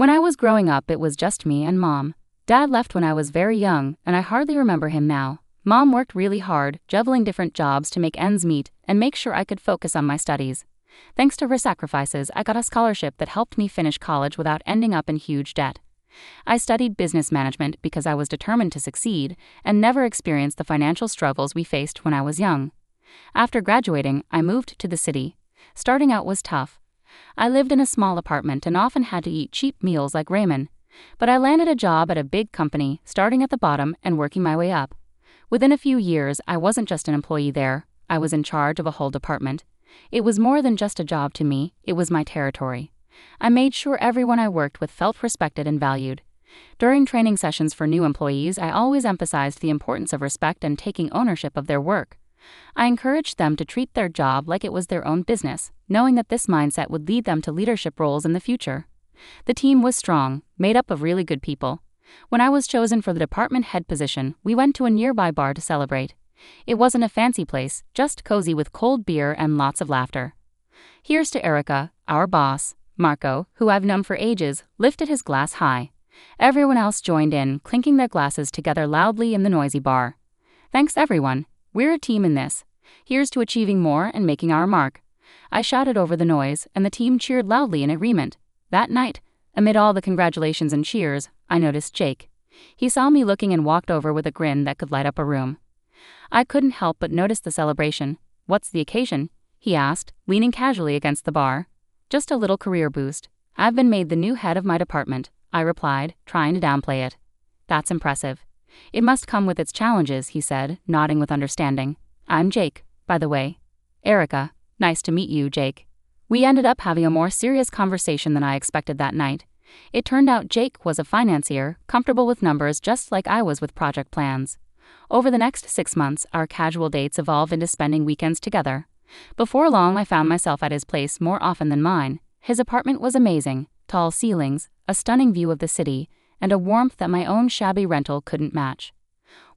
When I was growing up, it was just me and Mom. Dad left when I was very young, and I hardly remember him now. Mom worked really hard, juggling different jobs to make ends meet and make sure I could focus on my studies. Thanks to her sacrifices, I got a scholarship that helped me finish college without ending up in huge debt. I studied business management because I was determined to succeed and never experienced the financial struggles we faced when I was young. After graduating, I moved to the city. Starting out was tough. I lived in a small apartment and often had to eat cheap meals like ramen. But I landed a job at a big company, starting at the bottom and working my way up. Within a few years, I wasn't just an employee there, I was in charge of a whole department. It was more than just a job to me, it was my territory. I made sure everyone I worked with felt respected and valued. During training sessions for new employees, I always emphasized the importance of respect and taking ownership of their work. I encouraged them to treat their job like it was their own business, knowing that this mindset would lead them to leadership roles in the future. The team was strong, made up of really good people. When I was chosen for the department head position, we went to a nearby bar to celebrate. It wasn't a fancy place, just cozy with cold beer and lots of laughter. Here's to Erica, our boss. Marco, who I've known for ages, lifted his glass high. Everyone else joined in, clinking their glasses together loudly in the noisy bar. Thanks everyone, we're a team in this. Here's to achieving more and making our mark. I shouted over the noise, and the team cheered loudly in agreement. That night, amid all the congratulations and cheers, I noticed Jake. He saw me looking and walked over with a grin that could light up a room. I couldn't help but notice the celebration. What's the occasion? He asked, leaning casually against the bar. Just a little career boost. I've been made the new head of my department, I replied, trying to downplay it. That's impressive. It must come with its challenges, he said, nodding with understanding. I'm Jake, by the way. Erica, nice to meet you, Jake. We ended up having a more serious conversation than I expected that night. It turned out Jake was a financier, comfortable with numbers just like I was with project plans. Over the next 6 months, our casual dates evolved into spending weekends together. Before long, I found myself at his place more often than mine. His apartment was amazing, tall ceilings, a stunning view of the city, and a warmth that my own shabby rental couldn't match.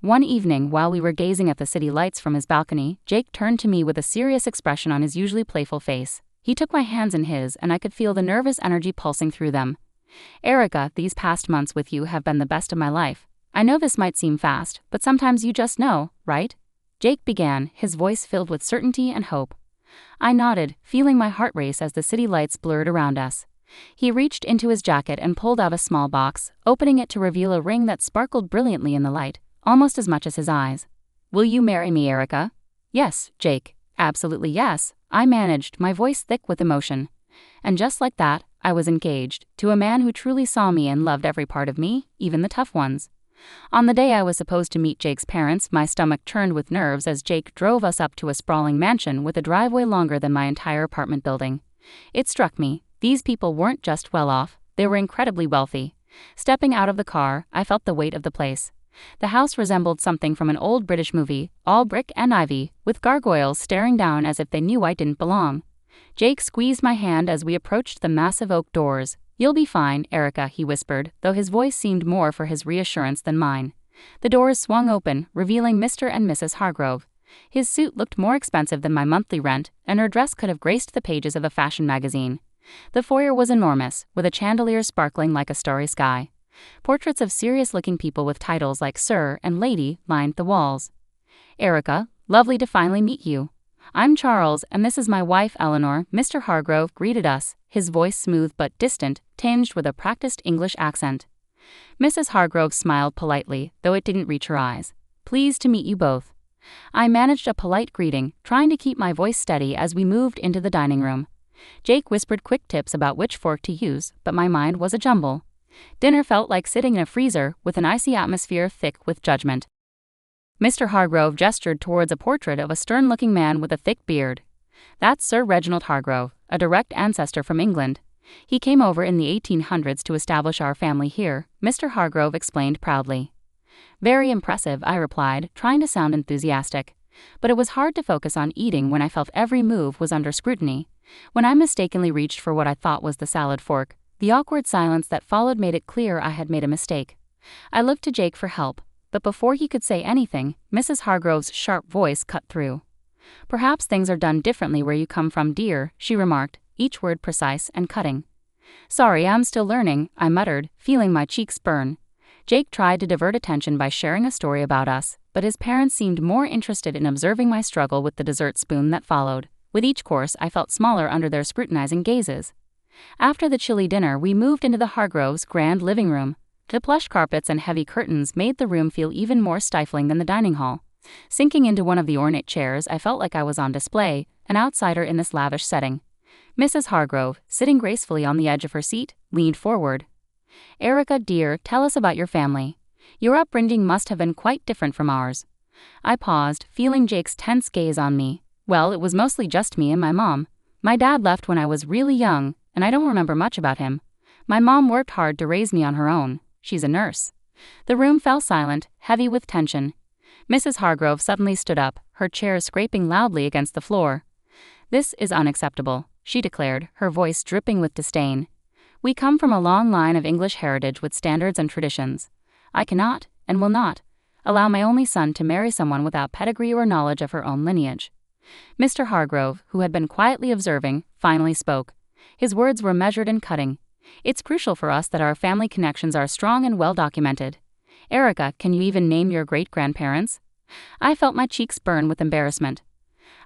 One evening, while we were gazing at the city lights from his balcony, Jake turned to me with a serious expression on his usually playful face. He took my hands in his, and I could feel the nervous energy pulsing through them. Erica, these past months with you have been the best of my life. I know this might seem fast, but sometimes you just know, right? Jake began, his voice filled with certainty and hope. I nodded, feeling my heart race as the city lights blurred around us. He reached into his jacket and pulled out a small box, opening it to reveal a ring that sparkled brilliantly in the light, almost as much as his eyes. Will you marry me, Erica? Yes, Jake. Absolutely yes, I managed, my voice thick with emotion. And just like that, I was engaged, to a man who truly saw me and loved every part of me, even the tough ones. On the day I was supposed to meet Jake's parents, my stomach churned with nerves as Jake drove us up to a sprawling mansion with a driveway longer than my entire apartment building. It struck me, these people weren't just well off, they were incredibly wealthy. Stepping out of the car, I felt the weight of the place. The house resembled something from an old British movie, all brick and ivy, with gargoyles staring down as if they knew I didn't belong. Jake squeezed my hand as we approached the massive oak doors. You'll be fine, Erica, he whispered, though his voice seemed more for his reassurance than mine. The doors swung open, revealing Mr. and Mrs. Hargrove. His suit looked more expensive than my monthly rent, and her dress could have graced the pages of a fashion magazine. The foyer was enormous, with a chandelier sparkling like a starry sky. Portraits of serious-looking people with titles like Sir and Lady lined the walls. Erica, lovely to finally meet you. I'm Charles, and this is my wife Eleanor, Mr. Hargrove greeted us, his voice smooth but distant, tinged with a practiced English accent. Mrs. Hargrove smiled politely, though it didn't reach her eyes. Pleased to meet you both. I managed a polite greeting, trying to keep my voice steady as we moved into the dining room. Jake whispered quick tips about which fork to use, but my mind was a jumble. Dinner felt like sitting in a freezer, with an icy atmosphere thick with judgment. Mr. Hargrove gestured towards a portrait of a stern-looking man with a thick beard. That's Sir Reginald Hargrove, a direct ancestor from England. He came over in the 1800s to establish our family here, Mr. Hargrove explained proudly. Very impressive, I replied, trying to sound enthusiastic. But it was hard to focus on eating when I felt every move was under scrutiny. When I mistakenly reached for what I thought was the salad fork, the awkward silence that followed made it clear I had made a mistake. I looked to Jake for help, but before he could say anything, Mrs. Hargrove's sharp voice cut through. Perhaps things are done differently where you come from, dear, she remarked, each word precise and cutting. Sorry, I'm still learning, I muttered, feeling my cheeks burn. Jake tried to divert attention by sharing a story about us, but his parents seemed more interested in observing my struggle with the dessert spoon that followed. With each course, I felt smaller under their scrutinizing gazes. After the chilly dinner, we moved into the Hargroves' grand living room. The plush carpets and heavy curtains made the room feel even more stifling than the dining hall. Sinking into one of the ornate chairs, I felt like I was on display, an outsider in this lavish setting. Mrs. Hargrove, sitting gracefully on the edge of her seat, leaned forward. Erica, dear, tell us about your family. Your upbringing must have been quite different from ours. I paused, feeling Jake's tense gaze on me. Well, it was mostly just me and my mom. My dad left when I was really young, and I don't remember much about him. My mom worked hard to raise me on her own. She's a nurse. The room fell silent, heavy with tension. Mrs. Hargrove suddenly stood up, her chair scraping loudly against the floor. This is unacceptable, she declared, her voice dripping with disdain. We come from a long line of English heritage with standards and traditions. I cannot, and will not, allow my only son to marry someone without pedigree or knowledge of her own lineage. Mr. Hargrove, who had been quietly observing, finally spoke. His words were measured and cutting. It's crucial for us that our family connections are strong and well documented. Erica, can you even name your great-grandparents? I felt my cheeks burn with embarrassment.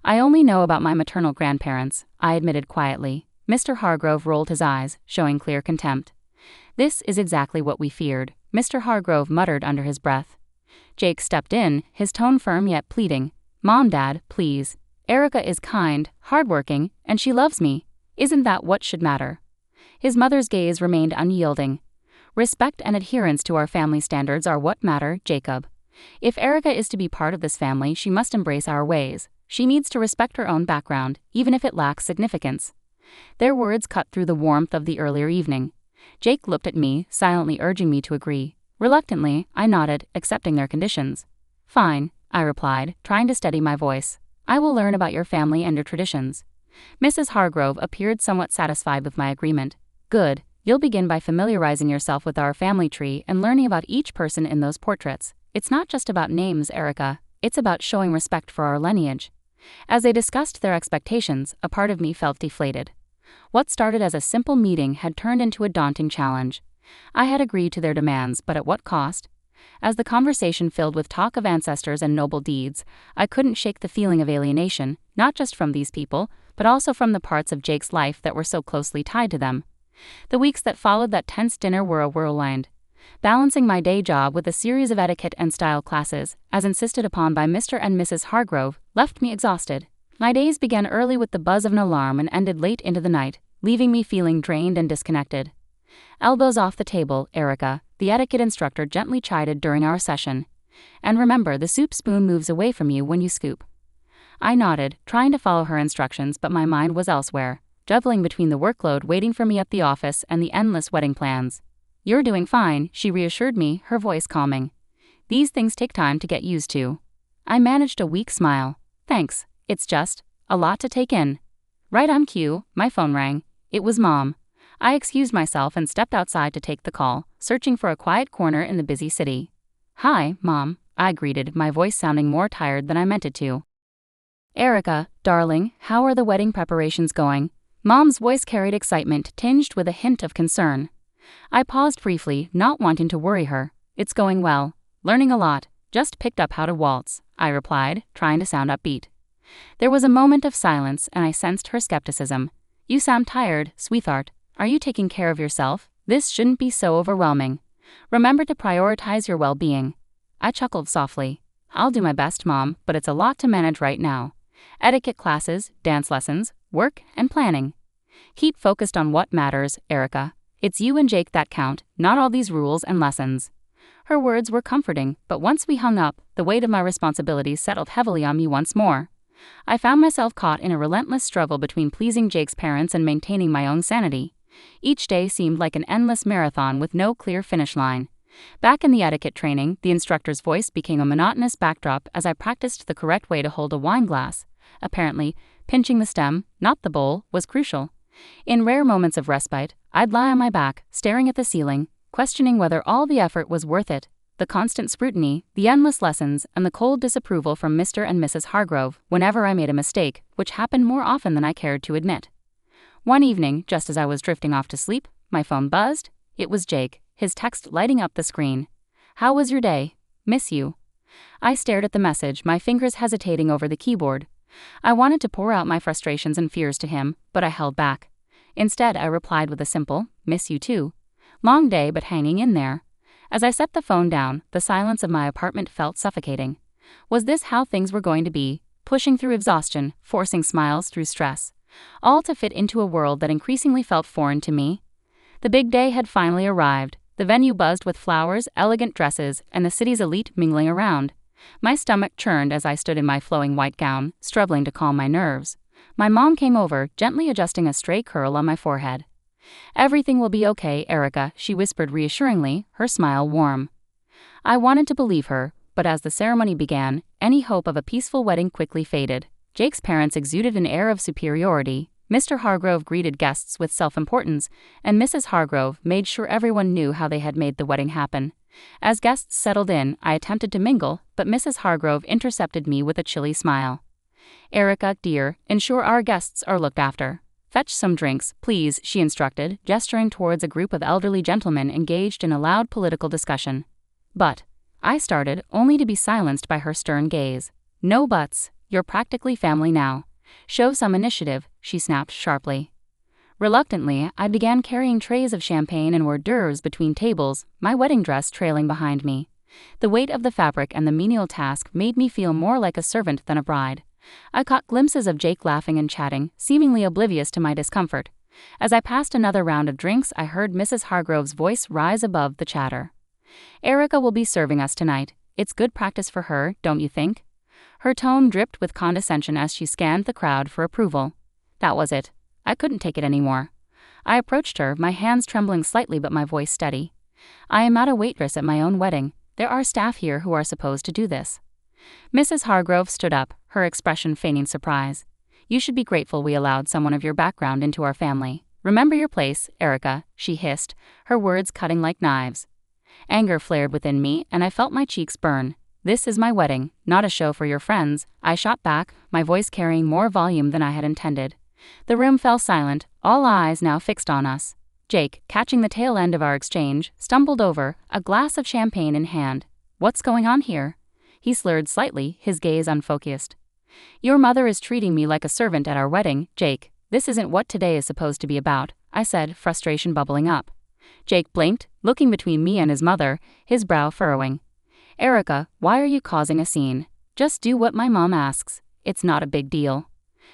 I only know about my maternal grandparents, I admitted quietly. Mr. Hargrove rolled his eyes, showing clear contempt. This is exactly what we feared, Mr. Hargrove muttered under his breath. Jake stepped in, his tone firm yet pleading. Mom, Dad, please. Erica is kind, hardworking, and she loves me. Isn't that what should matter? His mother's gaze remained unyielding. Respect and adherence to our family standards are what matter, Jacob. If Erica is to be part of this family, she must embrace our ways. She needs to respect her own background, even if it lacks significance. Their words cut through the warmth of the earlier evening. Jake looked at me, silently urging me to agree. Reluctantly, I nodded, accepting their conditions. Fine, I replied, trying to steady my voice. I will learn about your family and your traditions. Mrs. Hargrove appeared somewhat satisfied with my agreement. Good, you'll begin by familiarizing yourself with our family tree and learning about each person in those portraits. It's not just about names, Erica. It's about showing respect for our lineage. As they discussed their expectations, a part of me felt deflated. What started as a simple meeting had turned into a daunting challenge. I had agreed to their demands, but at what cost? As the conversation filled with talk of ancestors and noble deeds, I couldn't shake the feeling of alienation, not just from these people, but also from the parts of Jake's life that were so closely tied to them. The weeks that followed that tense dinner were a whirlwind. Balancing my day job with a series of etiquette and style classes, as insisted upon by Mr. and Mrs. Hargrove, left me exhausted. My days began early with the buzz of an alarm and ended late into the night, leaving me feeling drained and disconnected. Elbows off the table, Erica, the etiquette instructor gently chided during our session. And remember, the soup spoon moves away from you when you scoop. I nodded, trying to follow her instructions, but my mind was elsewhere, juggling between the workload waiting for me at the office and the endless wedding plans. You're doing fine, she reassured me, her voice calming. These things take time to get used to. I managed a weak smile. Thanks, it's just a lot to take in. Right on cue, my phone rang. It was Mom. I excused myself and stepped outside to take the call, searching for a quiet corner in the busy city. Hi, Mom, I greeted, my voice sounding more tired than I meant it to. Erica, darling, how are the wedding preparations going? Mom's voice carried excitement tinged with a hint of concern. I paused briefly, not wanting to worry her. It's going well. Learning a lot. Just picked up how to waltz, I replied, trying to sound upbeat. There was a moment of silence, and I sensed her skepticism. You sound tired, sweetheart. Are you taking care of yourself? This shouldn't be so overwhelming. Remember to prioritize your well-being. I chuckled softly. I'll do my best, Mom, but it's a lot to manage right now. Etiquette classes, dance lessons, work, and planning. Keep focused on what matters, Erica. It's you and Jake that count, not all these rules and lessons. Her words were comforting, but once we hung up, the weight of my responsibilities settled heavily on me once more. I found myself caught in a relentless struggle between pleasing Jake's parents and maintaining my own sanity. Each day seemed like an endless marathon with no clear finish line. Back in the etiquette training, the instructor's voice became a monotonous backdrop as I practiced the correct way to hold a wine glass. Apparently, pinching the stem, not the bowl, was crucial. In rare moments of respite, I'd lie on my back, staring at the ceiling, questioning whether all the effort was worth it. The constant scrutiny, the endless lessons, and the cold disapproval from Mr. and Mrs. Hargrove whenever I made a mistake, which happened more often than I cared to admit. One evening, just as I was drifting off to sleep, my phone buzzed. It was Jake, his text lighting up the screen. "How was your day? Miss you." I stared at the message, my fingers hesitating over the keyboard. I wanted to pour out my frustrations and fears to him, but I held back. Instead, I replied with a simple, "Miss you too." Long day, but hanging in there. As I set the phone down, the silence of my apartment felt suffocating. Was this how things were going to be? Pushing through exhaustion, forcing smiles through stress. All to fit into a world that increasingly felt foreign to me. The big day had finally arrived. The venue buzzed with flowers, elegant dresses, and the city's elite mingling around. My stomach churned as I stood in my flowing white gown, struggling to calm my nerves. My mom came over, gently adjusting a stray curl on my forehead. "Everything will be okay, Erica," she whispered reassuringly, her smile warm. I wanted to believe her, but as the ceremony began, any hope of a peaceful wedding quickly faded. Jake's parents exuded an air of superiority. Mr. Hargrove greeted guests with self-importance, and Mrs. Hargrove made sure everyone knew how they had made the wedding happen. As guests settled in, I attempted to mingle, but Mrs. Hargrove intercepted me with a chilly smile. "Erica, dear, ensure our guests are looked after. Fetch some drinks, please," she instructed, gesturing towards a group of elderly gentlemen engaged in a loud political discussion. "But," I started, only to be silenced by her stern gaze. "No buts, you're practically family now. Show some initiative," she snapped sharply. Reluctantly, I began carrying trays of champagne and hors d'oeuvres between tables, my wedding dress trailing behind me. The weight of the fabric and the menial task made me feel more like a servant than a bride. I caught glimpses of Jake laughing and chatting, seemingly oblivious to my discomfort. As I passed another round of drinks, I heard Mrs. Hargrove's voice rise above the chatter. "Erica will be serving us tonight. It's good practice for her, don't you think?" Her tone dripped with condescension as she scanned the crowd for approval. That was it. I couldn't take it anymore. I approached her, my hands trembling slightly but my voice steady. "I am not a waitress at my own wedding. There are staff here who are supposed to do this." Mrs. Hargrove stood up, her expression feigning surprise. "You should be grateful we allowed someone of your background into our family. Remember your place, Erica," she hissed, her words cutting like knives. Anger flared within me, and I felt my cheeks burn. "This is my wedding, not a show for your friends," I shot back, my voice carrying more volume than I had intended. The room fell silent, all eyes now fixed on us. Jake, catching the tail end of our exchange, stumbled over, a glass of champagne in hand. "What's going on here?" He slurred slightly, his gaze unfocused. "Your mother is treating me like a servant at our wedding, Jake. This isn't what today is supposed to be about," I said, frustration bubbling up. Jake blinked, looking between me and his mother, his brow furrowing. "Erica, why are you causing a scene? Just do what my mom asks. It's not a big deal."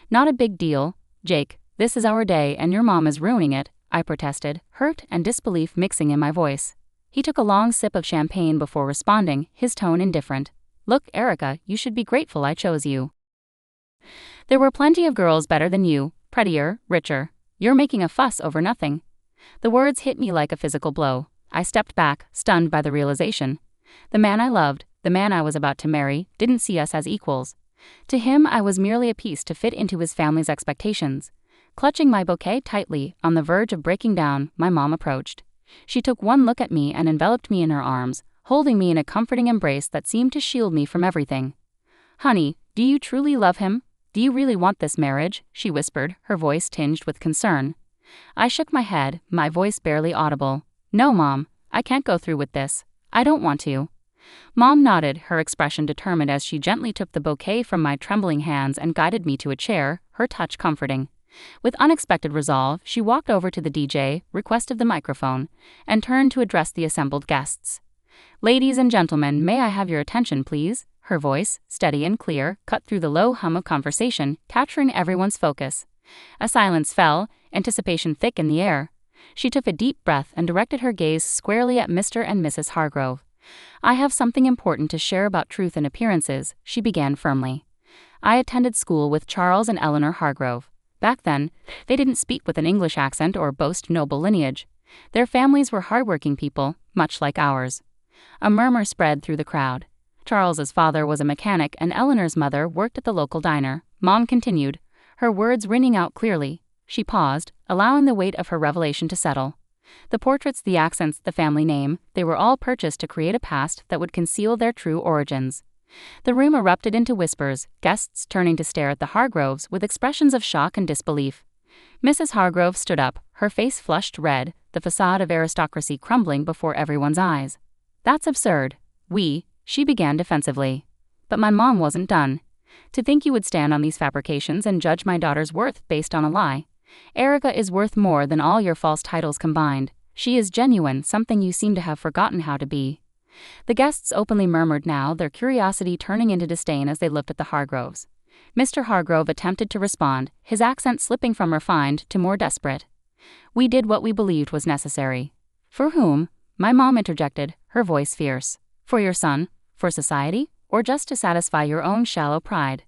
"Not a big deal, Jake. This is our day and your mom is ruining it," I protested, hurt and disbelief mixing in my voice. He took a long sip of champagne before responding, his tone indifferent. "Look, Erica, you should be grateful I chose you. There were plenty of girls better than you, prettier, richer. You're making a fuss over nothing." The words hit me like a physical blow. I stepped back, stunned by the realization. The man I loved, the man I was about to marry, didn't see us as equals. To him, I was merely a piece to fit into his family's expectations. Clutching my bouquet tightly, on the verge of breaking down, my mom approached. She took one look at me and enveloped me in her arms, holding me in a comforting embrace that seemed to shield me from everything. "Honey, do you truly love him? Do you really want this marriage?" she whispered, her voice tinged with concern. I shook my head, my voice barely audible. "No, Mom, I can't go through with this. I don't want to." Mom nodded, her expression determined as she gently took the bouquet from my trembling hands and guided me to a chair, her touch comforting. With unexpected resolve, she walked over to the DJ, requested the microphone, and turned to address the assembled guests. "Ladies and gentlemen, may I have your attention, please?" Her voice, steady and clear, cut through the low hum of conversation, capturing everyone's focus. A silence fell, anticipation thick in the air. She took a deep breath and directed her gaze squarely at Mr. and Mrs. Hargrove. "I have something important to share about truth and appearances," she began firmly. "I attended school with Charles and Eleanor Hargrove. Back then, they didn't speak with an English accent or boast noble lineage. Their families were hardworking people, much like ours." A murmur spread through the crowd. Charles's father was a mechanic and Eleanor's mother worked at the local diner. Mom continued, her words ringing out clearly. She paused, allowing the weight of her revelation to settle. The portraits, the accents, the family name, they were all purchased to create a past that would conceal their true origins. The room erupted into whispers, guests turning to stare at the Hargroves with expressions of shock and disbelief. Mrs. Hargrove stood up, her face flushed red, the facade of aristocracy crumbling before everyone's eyes. That's absurd. She began defensively. But my mom wasn't done. To think you would stand on these fabrications and judge my daughter's worth based on a lie. Erica is worth more than all your false titles combined. She is genuine, something you seem to have forgotten how to be. The guests openly murmured now, their curiosity turning into disdain as they looked at the Hargroves. Mr. Hargrove attempted to respond, his accent slipping from refined to more desperate. We did what we believed was necessary. For whom? My mom interjected, her voice fierce. For your son? For society? Or just to satisfy your own shallow pride?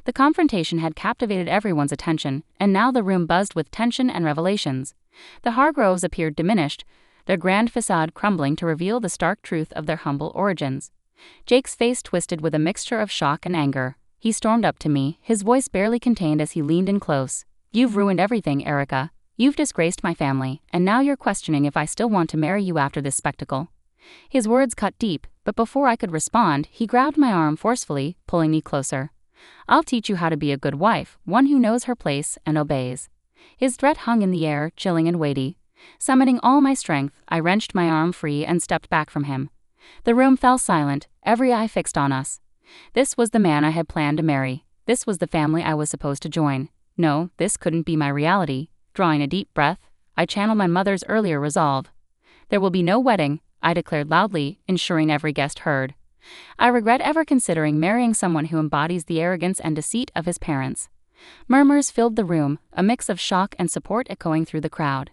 The confrontation had captivated everyone's attention, and now the room buzzed with tension and revelations. The Hargroves appeared diminished, their grand facade crumbling to reveal the stark truth of their humble origins. Jake's face twisted with a mixture of shock and anger. He stormed up to me, his voice barely contained as he leaned in close. You've ruined everything, Erica. You've disgraced my family, and now you're questioning if I still want to marry you after this spectacle. His words cut deep, but before I could respond, he grabbed my arm forcefully, pulling me closer. I'll teach you how to be a good wife, one who knows her place and obeys. His threat hung in the air, chilling and weighty. Summoning all my strength, I wrenched my arm free and stepped back from him. The room fell silent, every eye fixed on us. This was the man I had planned to marry. This was the family I was supposed to join. No, this couldn't be my reality. Drawing a deep breath, I channeled my mother's earlier resolve. There will be no wedding, I declared loudly, ensuring every guest heard. I regret ever considering marrying someone who embodies the arrogance and deceit of his parents. Murmurs filled the room, a mix of shock and support echoing through the crowd.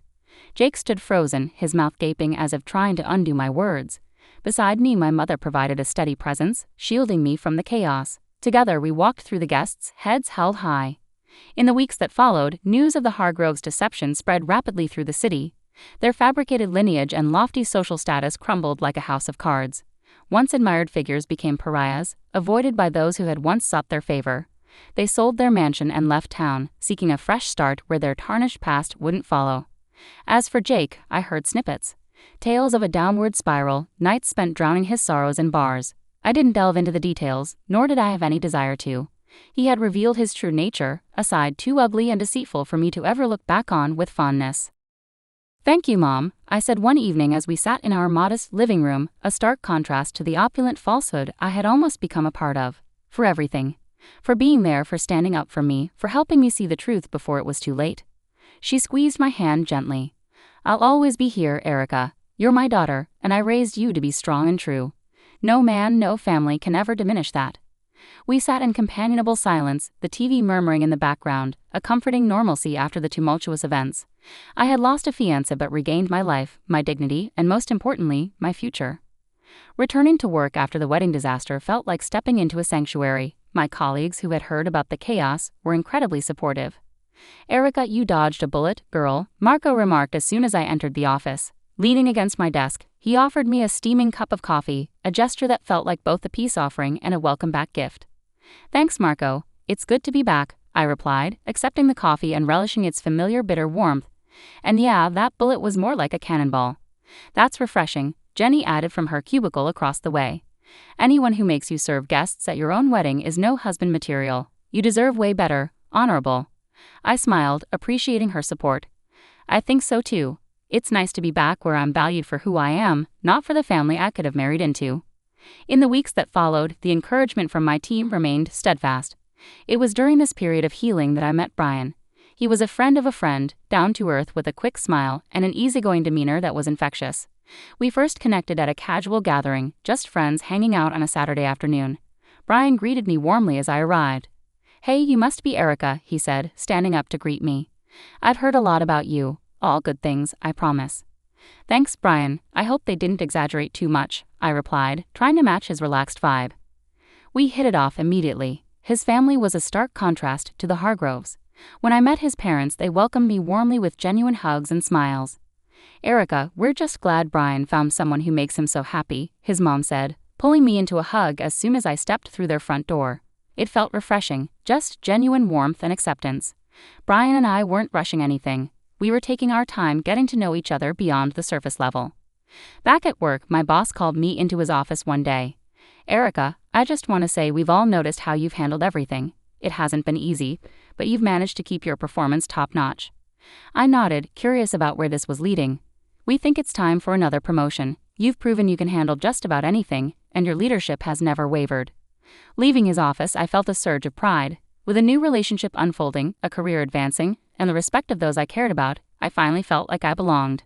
Jake stood frozen, his mouth gaping as if trying to undo my words. Beside me, my mother provided a steady presence, shielding me from the chaos. Together we walked through the guests, heads held high. In the weeks that followed, news of the Hargroves' deception spread rapidly through the city. Their fabricated lineage and lofty social status crumbled like a house of cards. Once admired figures became pariahs, avoided by those who had once sought their favor. They sold their mansion and left town, seeking a fresh start where their tarnished past wouldn't follow. As for Jake, I heard snippets. Tales of a downward spiral, nights spent drowning his sorrows in bars. I didn't delve into the details, nor did I have any desire to. He had revealed his true nature, a side too ugly and deceitful for me to ever look back on with fondness. Thank you, Mom, I said one evening as we sat in our modest living room, a stark contrast to the opulent falsehood I had almost become a part of. For everything. For being there, for standing up for me, for helping me see the truth before it was too late. She squeezed my hand gently. I'll always be here, Erica. You're my daughter, and I raised you to be strong and true. No man, no family can ever diminish that. We sat in companionable silence, the TV murmuring in the background, a comforting normalcy after the tumultuous events. I had lost a fiancé but regained my life, my dignity, and most importantly, my future. Returning to work after the wedding disaster felt like stepping into a sanctuary. My colleagues who had heard about the chaos were incredibly supportive. Erica, you dodged a bullet, girl, Marco remarked as soon as I entered the office. Leaning against my desk, he offered me a steaming cup of coffee, a gesture that felt like both a peace offering and a welcome-back gift. Thanks, Marco. It's good to be back, I replied, accepting the coffee and relishing its familiar bitter warmth. And yeah, that bullet was more like a cannonball. That's refreshing, Jenny added from her cubicle across the way. Anyone who makes you serve guests at your own wedding is no husband material. You deserve way better, honorable. I smiled, appreciating her support. I think so too. It's nice to be back where I'm valued for who I am, not for the family I could have married into. In the weeks that followed, the encouragement from my team remained steadfast. It was during this period of healing that I met Brian. He was a friend of a friend, down to earth with a quick smile and an easygoing demeanor that was infectious. We first connected at a casual gathering, just friends hanging out on a Saturday afternoon. Brian greeted me warmly as I arrived. Hey, you must be Erica, he said, standing up to greet me. I've heard a lot about you. All good things, I promise. Thanks, Brian. I hope they didn't exaggerate too much, I replied, trying to match his relaxed vibe. We hit it off immediately. His family was a stark contrast to the Hargroves. When I met his parents, they welcomed me warmly with genuine hugs and smiles. Erica, we're just glad Brian found someone who makes him so happy, his mom said, pulling me into a hug as soon as I stepped through their front door. It felt refreshing, just genuine warmth and acceptance. Brian and I weren't rushing anything. We were taking our time getting to know each other beyond the surface level. Back at work, my boss called me into his office one day. Erica, I just want to say we've all noticed how you've handled everything. It hasn't been easy, but you've managed to keep your performance top-notch." I nodded, curious about where this was leading. "We think it's time for another promotion. You've proven you can handle just about anything, and your leadership has never wavered." Leaving his office, I felt a surge of pride. With a new relationship unfolding, a career advancing, and the respect of those I cared about, I finally felt like I belonged.